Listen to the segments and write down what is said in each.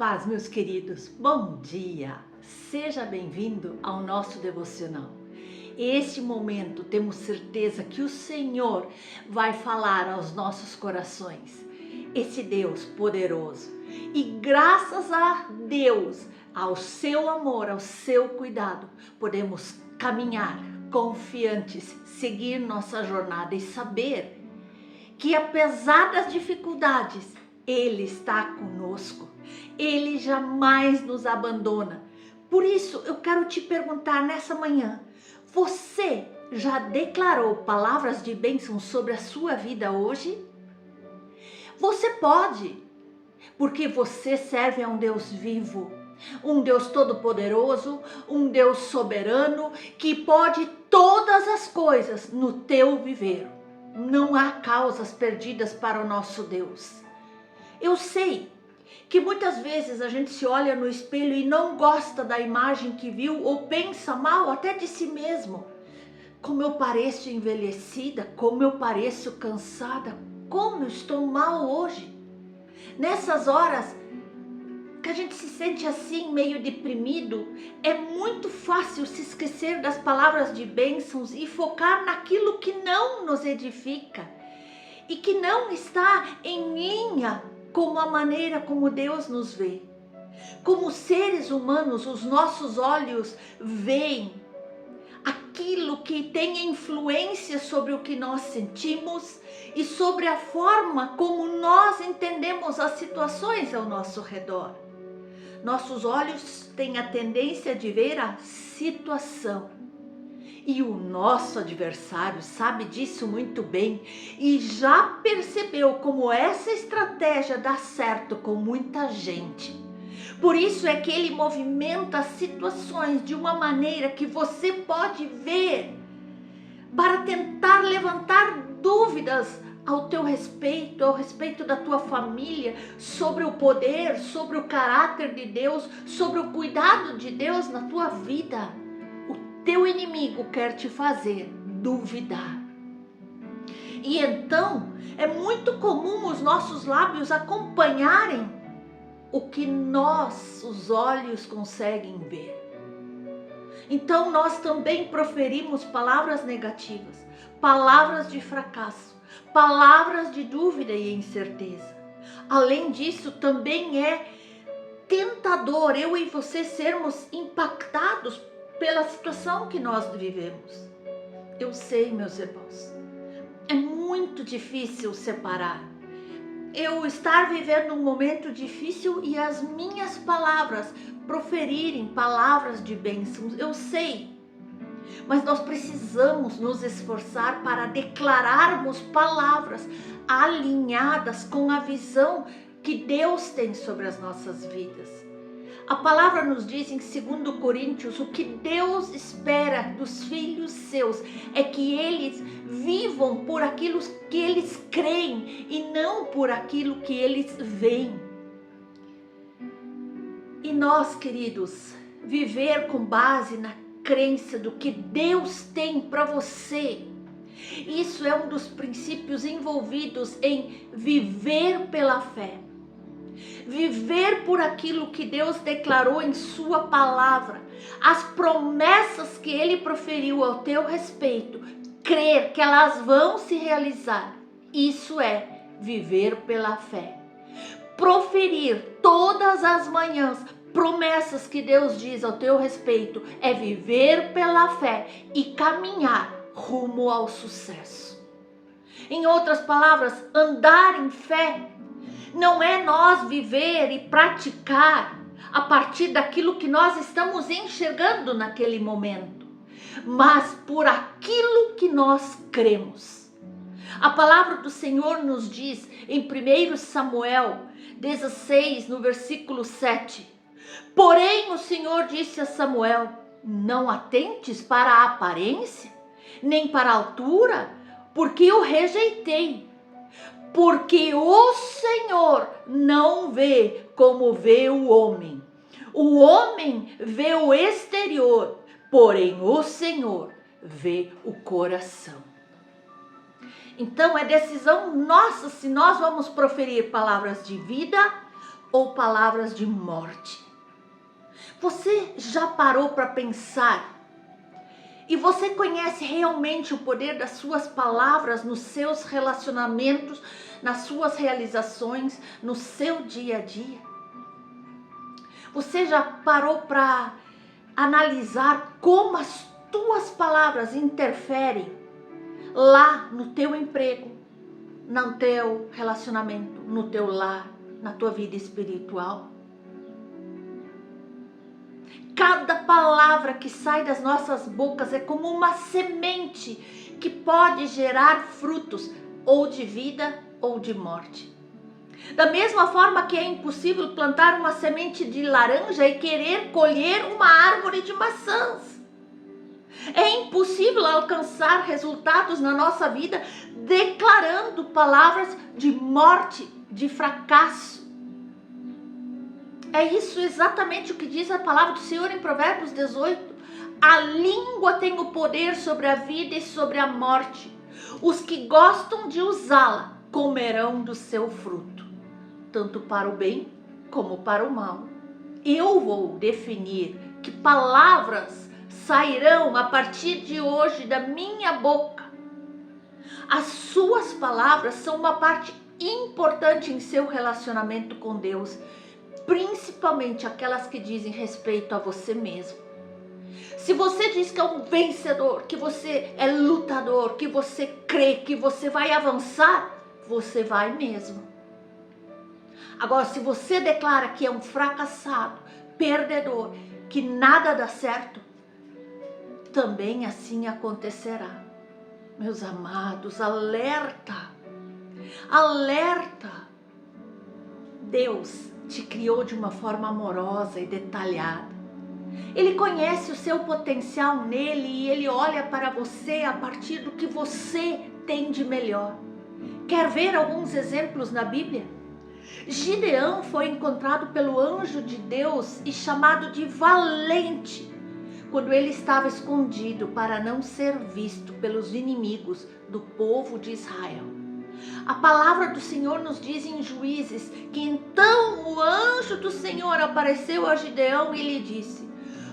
paz, meus queridos, bom dia! Seja bem-vindo ao nosso devocional. Este momento temos certeza que o Senhor vai falar aos nossos corações. Esse Deus poderoso. E graças a Deus, ao seu amor, ao seu cuidado, podemos caminhar confiantes, seguir nossa jornada e saber que apesar das dificuldades, Ele está conosco. Ele jamais nos abandona. Por isso, eu quero te perguntar nessa manhã, você já declarou palavras de bênção sobre a sua vida hoje? Você pode, porque você serve a um Deus vivo, um Deus todo-poderoso, um Deus soberano, que pode todas as coisas no teu viver. Não há causas perdidas para o nosso Deus. Eu sei que muitas vezes a gente se olha no espelho e não gosta da imagem que viu ou pensa mal até de si mesmo. Como eu pareço envelhecida, como eu pareço cansada, como eu estou mal hoje. Nessas horas que a gente se sente assim, meio deprimido, é muito fácil se esquecer das palavras de bênçãos e focar naquilo que não nos edifica e que não está em linha com a maneira como Deus nos vê. Como seres humanos, os nossos olhos veem aquilo que tem influência sobre o que nós sentimos e sobre a forma como nós entendemos as situações ao nosso redor. Nossos olhos têm a tendência de ver a situação. E o nosso adversário sabe disso muito bem e já percebeu como essa estratégia dá certo com muita gente. Por isso é que ele movimenta as situações de uma maneira que você pode ver para tentar levantar dúvidas ao teu respeito, ao respeito da tua família, sobre o poder, sobre o caráter de Deus, sobre o cuidado de Deus na tua vida. Teu inimigo quer te fazer duvidar. E então é muito comum os nossos lábios acompanharem o que nossos olhos conseguem ver. Então nós também proferimos palavras negativas, palavras de fracasso, palavras de dúvida e incerteza. Além disso, também é tentador eu e você sermos impactados pela situação que nós vivemos. Eu sei, meus irmãos, é muito difícil separar. Eu estar vivendo um momento difícil e as minhas palavras proferirem palavras de bênçãos, eu sei. Mas nós precisamos nos esforçar para declararmos palavras alinhadas com a visão que Deus tem sobre as nossas vidas. A palavra nos diz em 2 Coríntios, o que Deus espera dos filhos seus é que eles vivam por aquilo que eles creem e não por aquilo que eles veem. E nós, queridos, viver com base na crença do que Deus tem para você, isso é um dos princípios envolvidos em viver pela fé. Viver por aquilo que Deus declarou em sua palavra, as promessas que Ele proferiu ao teu respeito, crer que elas vão se realizar, isso é viver pela fé. Proferir todas as manhãs promessas que Deus diz ao teu respeito é viver pela fé e caminhar rumo ao sucesso. Em outras palavras, andar em fé não é nós viver e praticar a partir daquilo que nós estamos enxergando naquele momento, mas por aquilo que nós cremos. A palavra do Senhor nos diz em 1 Samuel 16, no versículo 7, porém o Senhor disse a Samuel, não atentes para a aparência, nem para a altura, porque eu rejeitei. Porque o Senhor não vê como vê o homem. O homem vê o exterior, porém o Senhor vê o coração. Então é decisão nossa se nós vamos proferir palavras de vida, ou palavras de morte? Você já parou para pensar? E você conhece realmente o poder das suas palavras nos seus relacionamentos, nas suas realizações, no seu dia a dia? Você já parou para analisar como as tuas palavras interferem lá no teu emprego, no teu relacionamento, no teu lar, na tua vida espiritual? Cada palavra que sai das nossas bocas é como uma semente que pode gerar frutos ou de vida ou de morte. Da mesma forma que é impossível plantar uma semente de laranja e querer colher uma árvore de maçãs. É impossível alcançar resultados na nossa vida declarando palavras de morte, de fracasso. É isso exatamente o que diz a palavra do Senhor em Provérbios 18. A língua tem o poder sobre a vida e sobre a morte. Os que gostam de usá-la comerão do seu fruto, tanto para o bem como para o mal. Eu vou definir que palavras sairão a partir de hoje da minha boca. As suas palavras são uma parte importante em seu relacionamento com Deus, principalmente aquelas que dizem respeito a você mesmo. Se você diz que é um vencedor, que você é lutador, que você crê que você vai avançar, você vai mesmo. Agora, se você declara que é um fracassado, perdedor, que nada dá certo, também assim acontecerá. Meus amados, alerta! Alerta! Deus te criou de uma forma amorosa e detalhada. Ele conhece o seu potencial nele e ele olha para você a partir do que você tem de melhor. Quer ver alguns exemplos na Bíblia? Gideão foi encontrado pelo anjo de Deus e chamado de valente quando ele estava escondido para não ser visto pelos inimigos do povo de Israel. A palavra do Senhor nos diz em Juízes que então o anjo do Senhor apareceu a Gideão e lhe disse: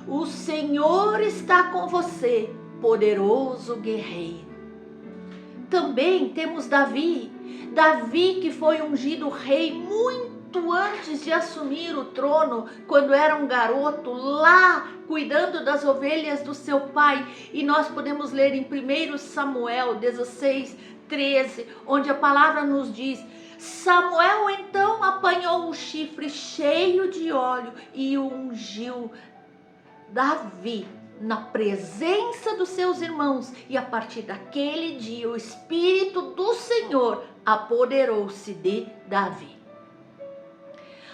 o Senhor está com você, poderoso guerreiro. Também temos Davi que foi ungido rei muito antes de assumir o trono, quando era um garoto lá cuidando das ovelhas do seu pai. E nós podemos ler em 1 Samuel 16:13, onde a palavra nos diz: Samuel então apanhou um chifre cheio de óleo e ungiu Davi na presença dos seus irmãos, e a partir daquele dia o Espírito do Senhor apoderou-se de Davi.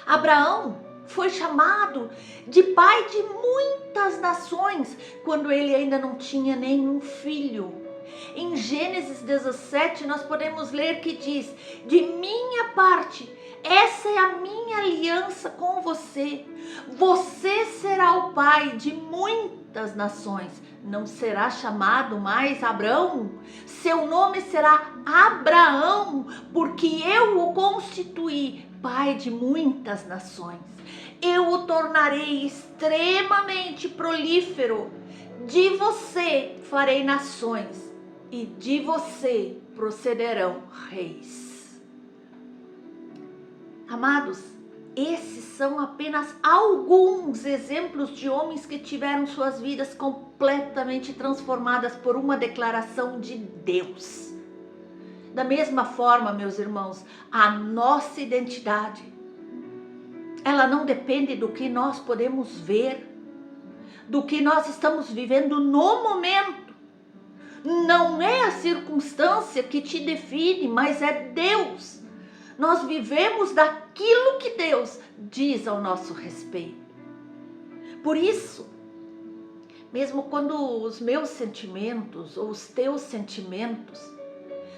Abraão foi chamado de pai de muitas nações quando ele ainda não tinha nenhum filho. Em Gênesis 17 nós podemos ler que diz: de minha parte, essa é a minha aliança com você. Você será o pai de muitas nações. Não será chamado mais Abrão. Seu nome será Abraão, porque eu o constituí pai de muitas nações. Eu o tornarei extremamente prolífero. De você farei nações e de você procederão reis. Amados, esses são apenas alguns exemplos de homens que tiveram suas vidas completamente transformadas por uma declaração de Deus. Da mesma forma, meus irmãos, a nossa identidade, ela não depende do que nós podemos ver, do que nós estamos vivendo no momento. Não é a circunstância que te define, mas é Deus. Nós vivemos daquilo que Deus diz ao nosso respeito. Por isso, mesmo quando os meus sentimentos ou os teus sentimentos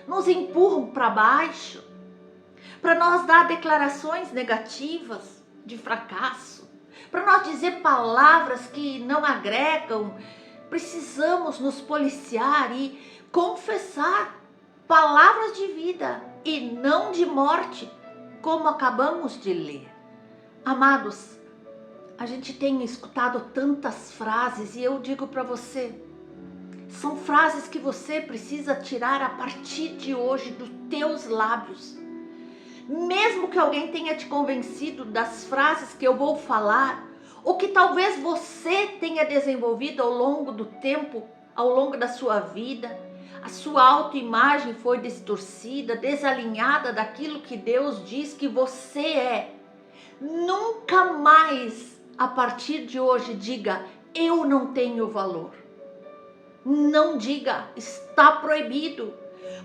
nos empurram para baixo, para nós dar declarações negativas de fracasso, para nós dizer palavras que não agregam, precisamos nos policiar e confessar palavras de vida e não de morte, como acabamos de ler. Amados, a gente tem escutado tantas frases e eu digo para você, são frases que você precisa tirar a partir de hoje dos teus lábios. Mesmo que alguém tenha te convencido das frases que eu vou falar, ou que talvez você tenha desenvolvido ao longo do tempo, ao longo da sua vida, a sua autoimagem foi distorcida, desalinhada daquilo que Deus diz que você é. Nunca mais, a partir de hoje, diga, eu não tenho valor. Não diga, está proibido.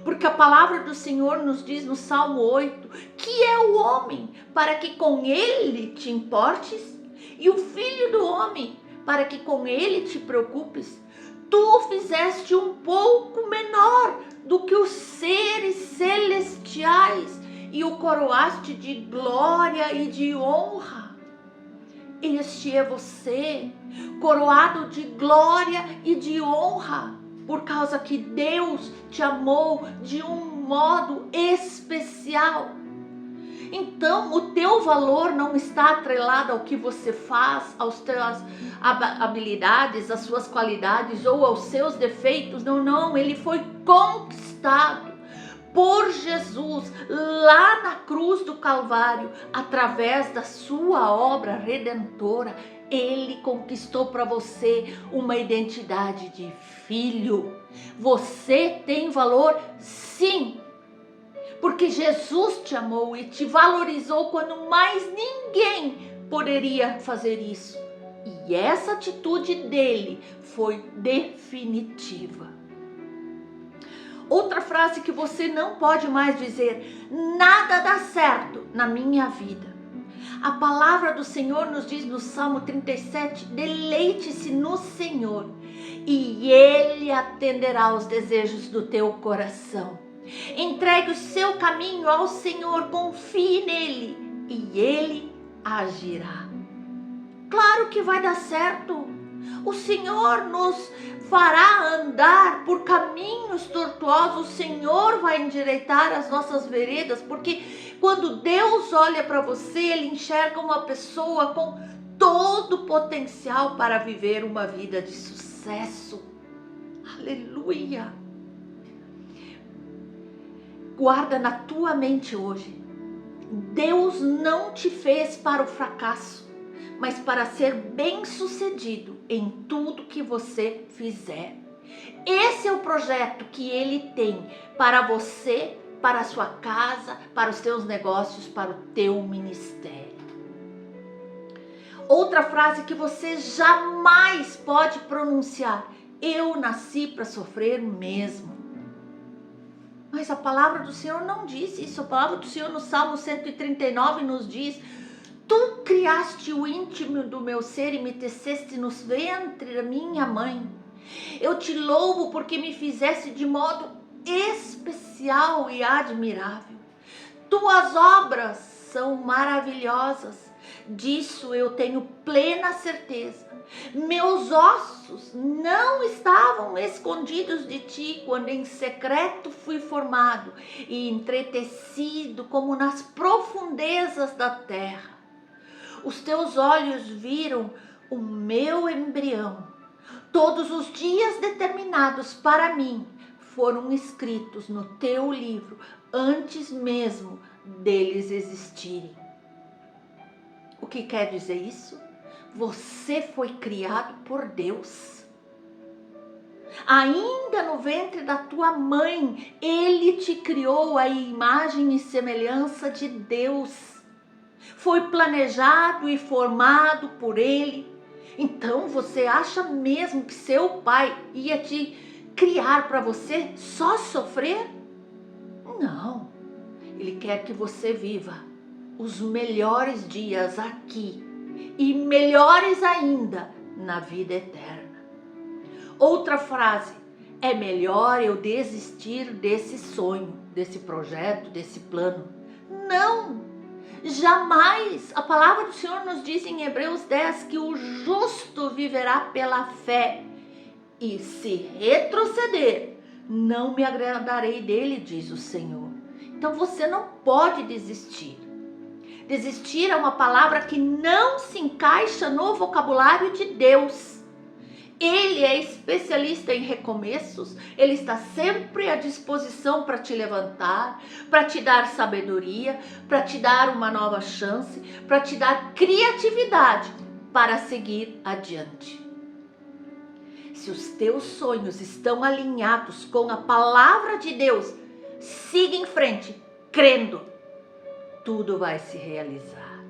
Porque a palavra do Senhor nos diz no Salmo 8, que é o homem para que com ele te importes, e o filho do homem para que com ele te preocupes. Tu o fizeste um pouco menor do que os seres celestiais e o coroaste de glória e de honra. Este é você, coroado de glória e de honra, por causa que Deus te amou de um modo especial. Então, o teu valor não está atrelado ao que você faz, às tuas habilidades, às suas qualidades ou aos seus defeitos. Não, ele foi conquistado por Jesus lá na cruz do Calvário, através da sua obra redentora. Ele conquistou para você uma identidade de filho. Você tem valor, sim, porque Jesus te amou e te valorizou quando mais ninguém poderia fazer isso. E essa atitude dele foi definitiva. Outra frase que você não pode mais dizer: nada dá certo na minha vida. A palavra do Senhor nos diz no Salmo 37, deleite-se no Senhor e Ele atenderá aos desejos do teu coração. Entregue o seu caminho ao Senhor, confie nele e Ele agirá. Claro que vai dar certo. O Senhor nos fará andar por caminhos tortuosos. O Senhor vai endireitar as nossas veredas, porque quando Deus olha para você, Ele enxerga uma pessoa com todo o potencial para viver uma vida de sucesso. Aleluia! Guarda na tua mente hoje, Deus não te fez para o fracasso, mas para ser bem-sucedido em tudo que você fizer. Esse é o projeto que Ele tem para você, para a sua casa, para os teus negócios, para o teu ministério. Outra frase que você jamais pode pronunciar: eu nasci para sofrer mesmo. Mas a palavra do Senhor não diz isso. A palavra do Senhor no Salmo 139 nos diz: tu criaste o íntimo do meu ser e me teceste no ventre da minha mãe. Eu te louvo porque me fizeste de modo especial e admirável. Tuas obras são maravilhosas. Disso eu tenho plena certeza. Meus ossos não estavam escondidos de ti quando em secreto fui formado e entretecido como nas profundezas da terra. Os teus olhos viram o meu embrião. Todos os dias determinados para mim foram escritos no teu livro antes mesmo deles existirem. O que quer dizer isso? Você foi criado por Deus. Ainda no ventre da tua mãe, Ele te criou à imagem e semelhança de Deus. Foi planejado e formado por Ele. Então você acha mesmo que seu pai ia te criar para você só sofrer? Não. Ele quer que você viva os melhores dias aqui e melhores ainda na vida eterna. Outra frase: é melhor eu desistir desse sonho, desse projeto, desse plano. Não, jamais. A palavra do Senhor nos diz em Hebreus 10 que o justo viverá pela fé, e se retroceder, não me agradarei dele, diz o Senhor. Então você não pode desistir. Desistir é uma palavra que não se encaixa no vocabulário de Deus. Ele é especialista em recomeços, ele está sempre à disposição para te levantar, para te dar sabedoria, para te dar uma nova chance, para te dar criatividade para seguir adiante. Se os teus sonhos estão alinhados com a palavra de Deus, siga em frente, crendo, tudo vai se realizar.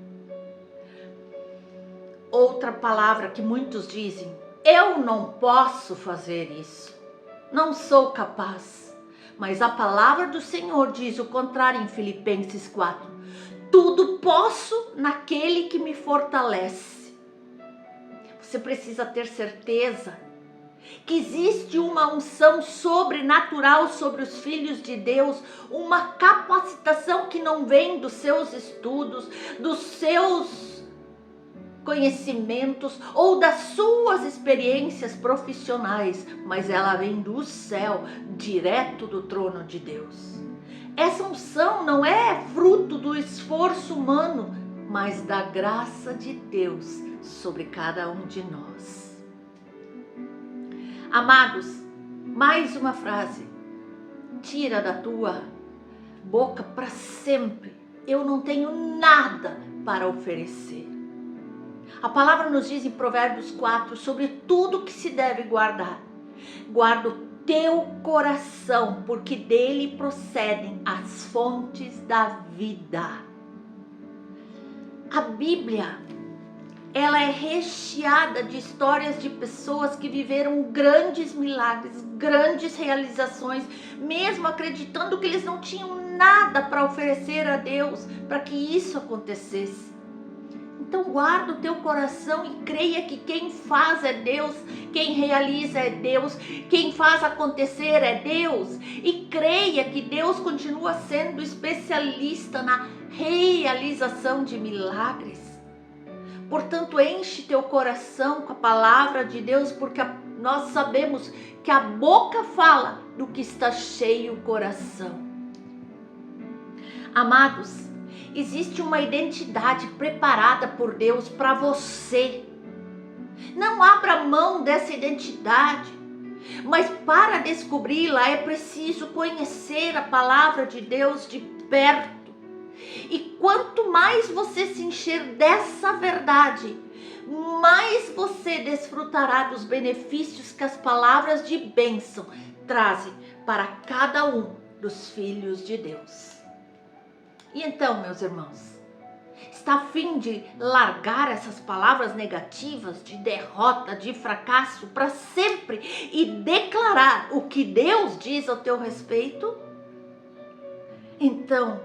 Outra palavra que muitos dizem: eu não posso fazer isso, não sou capaz. Mas a palavra do Senhor diz o contrário em Filipenses 4. Tudo posso naquele que me fortalece. Você precisa ter certeza que existe uma unção sobrenatural sobre os filhos de Deus, uma capacitação que não vem dos seus estudos, dos seus conhecimentos ou das suas experiências profissionais, mas ela vem do céu, direto do trono de Deus. Essa unção não é fruto do esforço humano, mas da graça de Deus sobre cada um de nós. Amados, mais uma frase: tira da tua boca para sempre: eu não tenho nada para oferecer. A palavra nos diz em Provérbios 4 sobre tudo que se deve guardar. Guarda o teu coração, porque dele procedem as fontes da vida. A Bíblia, ela é recheada de histórias de pessoas que viveram grandes milagres, grandes realizações, mesmo acreditando que eles não tinham nada para oferecer a Deus para que isso acontecesse. Então guarda o teu coração e creia que quem faz é Deus, quem realiza é Deus, quem faz acontecer é Deus. E creia que Deus continua sendo especialista na realização de milagres. Portanto, enche teu coração com a palavra de Deus, porque nós sabemos que a boca fala do que está cheio o coração. Amados, existe uma identidade preparada por Deus para você. Não abra mão dessa identidade, mas para descobri-la é preciso conhecer a palavra de Deus de perto. E quanto mais você se encher dessa verdade, mais você desfrutará dos benefícios que as palavras de bênção trazem para cada um dos filhos de Deus. E então, meus irmãos, está a fim de largar essas palavras negativas de derrota, de fracasso para sempre e declarar o que Deus diz ao teu respeito? Então,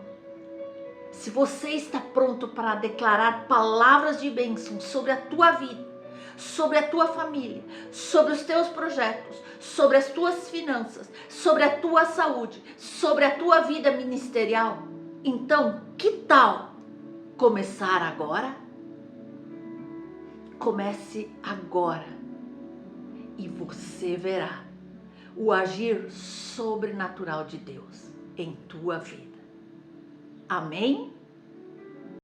se você está pronto para declarar palavras de bênção sobre a tua vida, sobre a tua família, sobre os teus projetos, sobre as tuas finanças, sobre a tua saúde, sobre a tua vida ministerial, então, que tal começar agora? Comece agora e você verá o agir sobrenatural de Deus em tua vida. Amém?